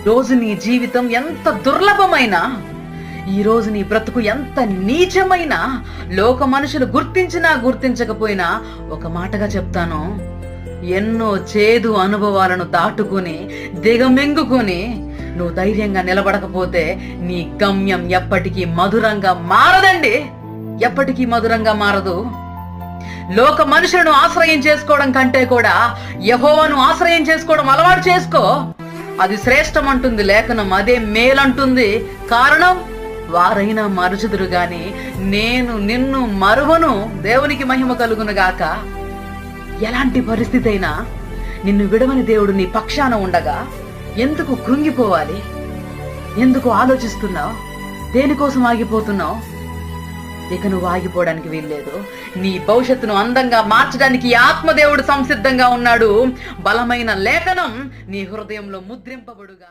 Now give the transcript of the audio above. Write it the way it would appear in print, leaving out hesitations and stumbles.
రోజు నీ జీవితం ఎంత దుర్లభమైనా, ఈ రోజు నీ బ్రతుకు ఎంత నీచమైనా, లోక మనుషులు గుర్తించినా గుర్తించకపోయినా ఒక మాటగా చెప్తాను, ఎన్నో చేదు అనుభవాలను దాటుకుని దిగమింగుకుని నువ్వు ధైర్యంగా నిలబడకపోతే నీ గమ్యం ఎప్పటికీ మధురంగా మారదండి. ఎప్పటికీ మధురంగా మారదు. లోక మనుషులను ఆశ్రయం చేసుకోవడం కంటే కూడా యెహోవాను ఆశ్రయం చేసుకోవడం అలవాటు చేసుకో. అది శ్రేష్టం అంటుంది లేఖనం, అదే మేలంటుంది. కారణం, వారైనా మరుచుదురు గాని నేను నిన్ను మరువను. దేవునికి మహిమ కలుగును గాక. ఎలాంటి పరిస్థితి అయినా నిన్ను విడవని దేవుడు నీ పక్షాన ఉండగా ఎందుకు కృంగిపోవాలి? ఎందుకు ఆలోచిస్తున్నావు? దేనికోసం ఆగిపోతున్నావు? ఇక నువ్వు ఆగిపోవడానికి వీల్లేదు. నీ భవిష్యత్తును అందంగా మార్చడానికి ఆత్మదేవుడు సంసిద్ధంగా ఉన్నాడు. బలమైన లేఖనం నీ హృదయంలో ముద్రింపబడుగా.